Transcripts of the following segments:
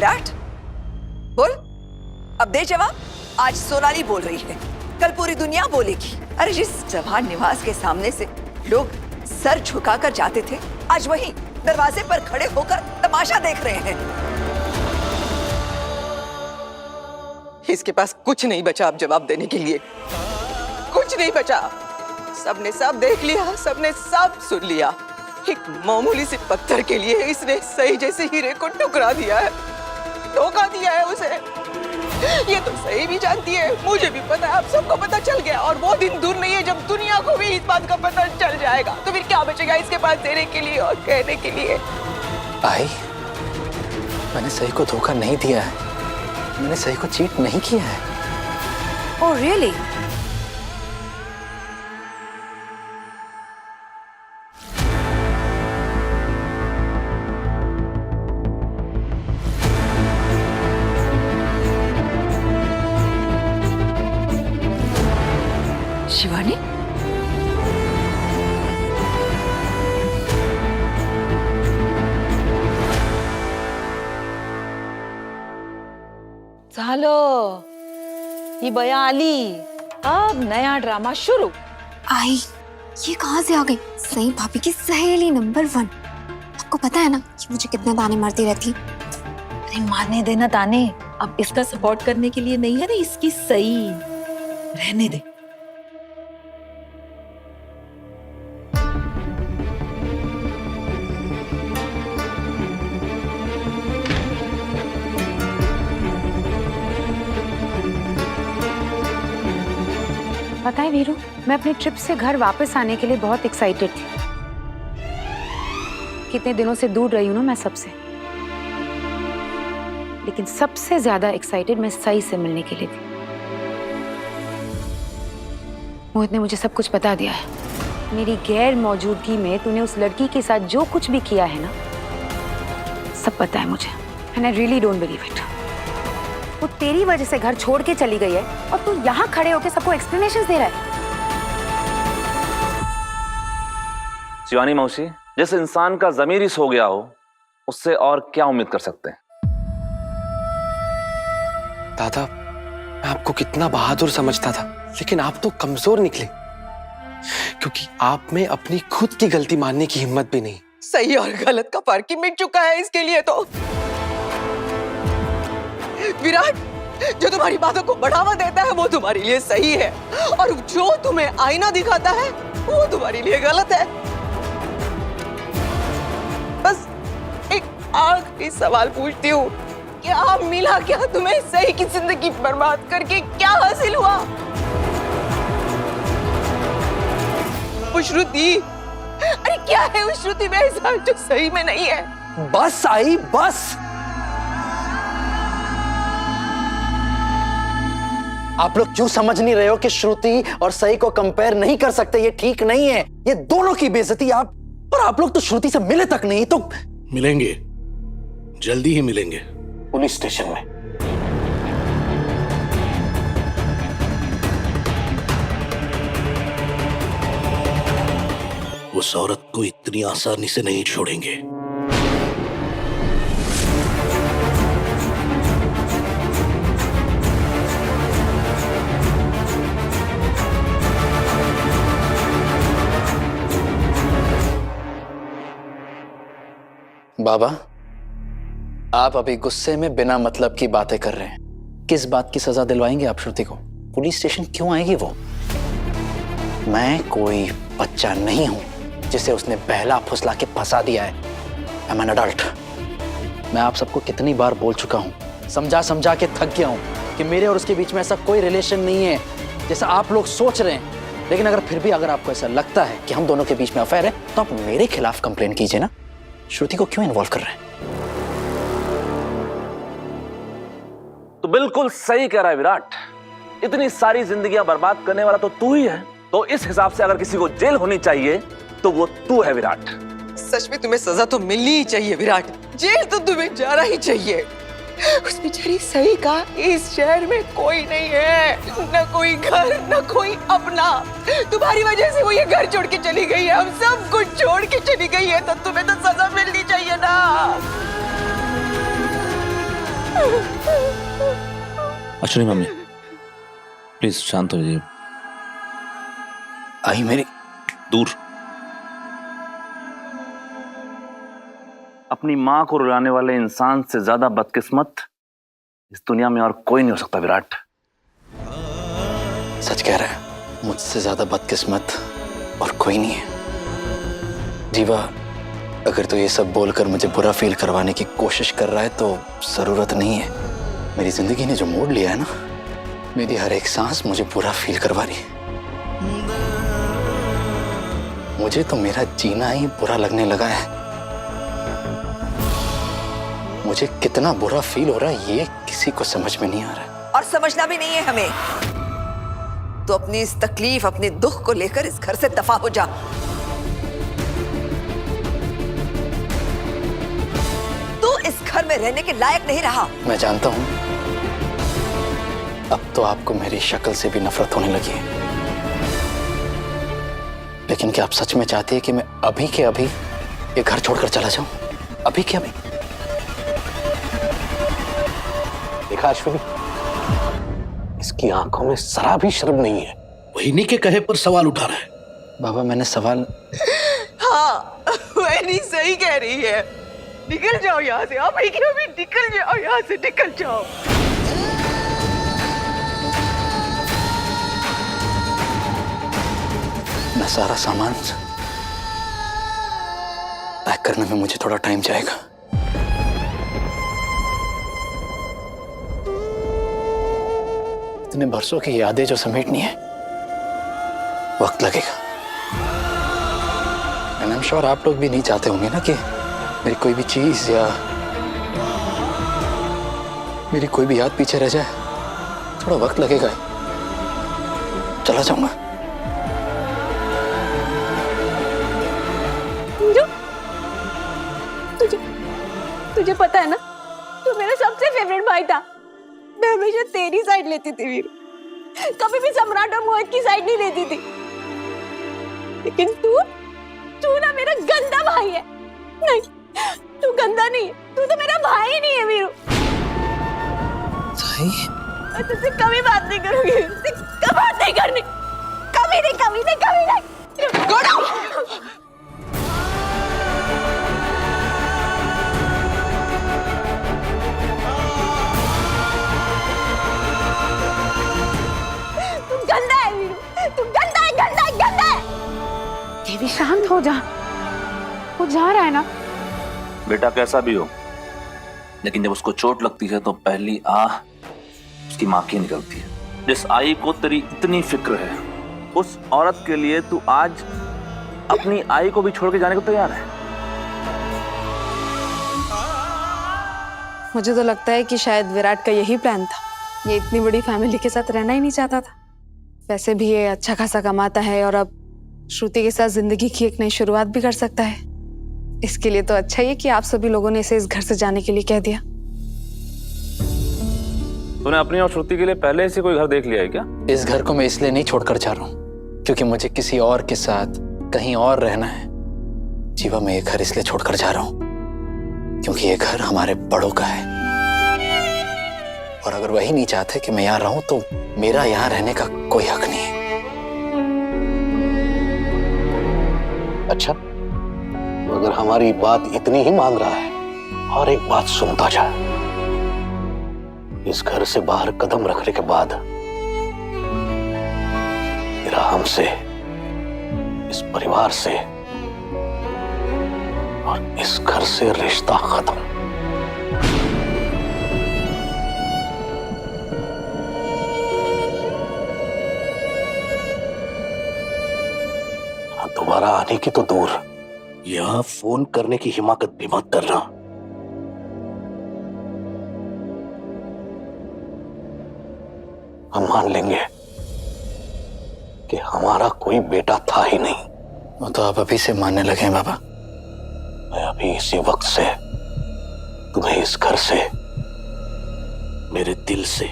विराट बोल, अब दे जवाब। आज सोनाली बोल रही है, कल पूरी दुनिया बोलेगी। अरे जिस जवान निवास के सामने से लोग सर झुकाकर जाते थे, आज वही दरवाजे पर खड़े होकर तमाशा देख रहे हैं। इसके पास कुछ नहीं बचा अब जवाब देने के लिए, कुछ नहीं बचा। सबने सब देख लिया, सबने सब सुन लिया। एक मामूली से पत्थर के लिए इसने सही जैसे हीरे को टुकरा दिया है, धोखा दिया है उसे। ये तो सही भी जानती है, मुझे भी पता है, आप सबको पता चल गया। और वो दिन दूर नहीं है जब दुनिया को भी इस बात का पता चल जाएगा। तो फिर क्या बचेगा इसके पास देने के लिए और कहने के लिए? भाई, मैंने सही को धोखा नहीं दिया है, मैंने सही को चीट नहीं किया है। Oh really? शिवानी, झालं, ही बया आली, अब नया ड्रामा शुरू। आई, ये कहाँ से आ गई? सही भाभी की सहेली नंबर 1। आपको पता है ना कि मुझे कितने ताने मारती रहती। अरे मारने देना ताने, अब इसका सपोर्ट करने के लिए नहीं है ना, इसकी सही रहने दे। पता है वीरू, मैं अपनी ट्रिप से घर वापस आने के लिए बहुत एक्साइटेड थी। कितने दिनों से दूर रही हूं ना मैं सबसे, लेकिन सबसे ज्यादा एक्साइटेड मैं सई से मिलने के लिए थी। मोहित ने मुझे सब कुछ बता दिया है। मेरी गैर मौजूदगी में तूने उस लड़की के साथ जो कुछ भी किया है ना, सब पता है मुझे। And I really don't believe it. वो तेरी वजह से घर छोड़ के चली गई है और तू यहाँ खड़े होकर सबको एक्सप्लेनेशंस दे रहा है। शिवानी मौसी, जिस इंसान का ज़मीर ही सो गया हो, उससे और क्या उम्मीद कर सकते हैं? दादा, मैं आपको कितना बहादुर समझता था, लेकिन आप तो कमजोर निकले, क्योंकि आप में अपनी खुद की गलती मानने की हिम्मत भी नहीं। सही और गलत का फर्क ही मिट चुका है इसके लिए तो। विराट, जो तुम्हारी बातों को बढ़ावा देता है वो तुम्हारे लिए सही है, और जो तुम्हें आईना दिखाता है वो तुम्हारे लिए गलत है। बस एक आखिरी सवाल पूछती हूँ, क्या मिला? क्या तुम्हें सही की जिंदगी बर्बाद करके क्या हासिल हुआ? वो श्रुति, अरे क्या है उस श्रुति में ऐसा जो सही में नहीं है? बस आई, बस। आप लोग क्यों समझ नहीं रहे हो कि श्रुति और सई को कंपेयर नहीं कर सकते? ये ठीक नहीं है, ये दोनों की बेइज्जती। आप लोग तो श्रुति से मिले तक नहीं। तो मिलेंगे, जल्दी ही मिलेंगे, पुलिस स्टेशन में। उस औरत को इतनी आसानी से नहीं छोड़ेंगे। बाबा, आप अभी गुस्से में बिना मतलब की बातें कर रहे हैं। किस बात की सजा दिलवाएंगे आप श्रुति को? पुलिस स्टेशन क्यों आएगी वो? मैं कोई बच्चा नहीं हूं जिसे उसने बहला फुसला के फंसा दिया है। I am an adult. मैं आप सबको कितनी बार बोल चुका हूं, समझा समझा के थक गया हूं कि मेरे और उसके बीच में ऐसा कोई रिलेशन नहीं है जैसा आप लोग सोच रहे हैं। लेकिन अगर आपको ऐसा लगता है कि हम दोनों के बीच में अफेयर है, तो आप मेरे खिलाफ कंप्लेन कीजिए ना। श्रुति को क्यों इन्वॉल्व कर रहे हैं? तो बिल्कुल सही कह रहा है विराट, इतनी सारी जिंदगियां बर्बाद करने वाला तो तू ही है। तो इस हिसाब से अगर किसी को जेल होनी चाहिए तो वो तू है विराट। सच में तुम्हें सजा तो मिलनी ही चाहिए विराट, जेल तो तुम्हें जाना ही चाहिए। उस बेचारी सही का इस शहर में कोई नहीं है, न कोई घर न कोई अपना। तुम्हारी वजह से वो ये घर छोड़ के चली गई है, हम सब कुछ छोड़ के चली गई है, तो तुम्हें तो सजा मिलनी चाहिए ना। अश्विनी मम्मी प्लीज शांत हो जाइए। आई मेरी दूर। अपनी मां को रुलाने वाले इंसान से ज्यादा बदकिस्मत इस दुनिया में और कोई नहीं हो सकता विराट। सच कह रहा है, मुझसे ज्यादा बदकिस्मत और कोई नहीं है। जीवा, अगर तो ये सब बोलकर मुझे बुरा फील करवाने की कोशिश कर रहा है तो जरूरत नहीं है। मेरी जिंदगी ने जो मोड़ लिया है ना, मेरी हर एक सांस मुझे बुरा फील करवा रही है। मुझे तो मेरा जीना ही बुरा लगने लगा है। मुझे कितना बुरा फील हो रहा है ये किसी को समझ में नहीं आ रहा। और समझना भी नहीं है हमें। तो अपनी इस तकलीफ, अपने दुख को लेकर इस घर से दफा हो जा। तू इस घर में रहने के लायक नहीं रहा। मैं जानता हूं, अब तो आपको मेरी शक्ल से भी नफरत होने लगी है। लेकिन क्या आप सच में चाहती है कि मैं अभी के अभी ये घर छोड़कर चला जाऊं? अभी के अभी? देखा अश्विनी, इसकी आंखों में जरा भी शर्म नहीं है। वहिनी के कहे पर सवाल उठा रहा है। बाबा मैंने सवाल। हाँ, वही सही कह रही है। निकल जाओ यहाँ से, अभी के अभी निकल जाओ यहाँ से, निकल जाओ। मैं सारा सामान पैक करने में मुझे थोड़ा टाइम जाएगा। इतने बरसों की यादें जो समेटनी है, वक्त लगेगा। एंड आई एम श्योर आप लोग भी नहीं चाहते होंगे ना कि मेरी कोई भी चीज या मेरी कोई भी याद पीछे रह जाए। थोड़ा वक्त लगेगा, चला जाऊंगा। तुझे पता है ना, तू मेरा सबसे फेवरेट भाई था। मैं हमेशा तेरी साइड लेती थी वीरू, कभी भी सम्राट और मोहित की साइड नहीं लेती थी। लेकिन तू ना मेरा गंदा भाई है। नहीं, तू गंदा नहीं है, तू तो मेरा भाई नहीं है वीरू। सही? मैं तुझसे कभी बात नहीं करूंगी, तुझसे कभी बात नहीं करनी, कभी नहीं, कभी नहीं, कभी नहीं। गंदा है वीरू, तू गंदा है, गंदा है, गंदा है। देवी शांत हो जा, वो जा रहा है ना। बेटा कैसा भी हो, लेकिन जब उसको चोट लगती है तो पहली आह उसकी मां की निकलती है। जिस आई को तेरी इतनी फिक्र है, उस औरत के लिए तू आज अपनी आई को भी छोड़ के जाने को तैयार है। मुझे तो लगता है कि शायद विराट का यही प्लान था। ये इतनी बड़ी फैमिली के साथ रहना ही नहीं चाहता था। वैसे भी ये अच्छा खासा कमाता है और अब श्रुति के साथ जिंदगी की एक नई शुरुआत भी कर सकता है। इसके लिए तो अच्छा ही है कि आप सभी लोगों ने इसे इस घर से जाने के लिए कह दिया। तूने अपनी और श्रुति के लिए पहले से कोई घर देख लिया है क्या? इस घर को मैं इसलिए नहीं छोड़कर जा रहा हूं क्योंकि मुझे किसी और के साथ कहीं और रहना है। जीवा, मैं ये घर इसलिए छोड़कर जा रहा हूं क्योंकि ये घर हमारे बड़ों का है, और अगर वही नहीं चाहते कि मैं यहाँ रहूं तो मेरा यहाँ रहने का कोई हक नहीं है। अच्छा, तो अगर हमारी बात इतनी ही मान रहा है, और एक बात सुनता जा। इस घर से बाहर कदम रखने के बाद मेरा हमसे, इस परिवार से और इस घर से रिश्ता खत्म। दोबारा आने की तो दूर, यहां फोन करने की हिम्मत भी मत करना। हम मान लेंगे कि हमारा कोई बेटा था ही नहीं। वो तो आप अभी से मानने लगे हैं बाबा। मैं अभी इसी वक्त से तुम्हें इस घर से, मेरे दिल से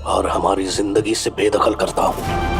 और हमारी जिंदगी से बेदखल करता हूं।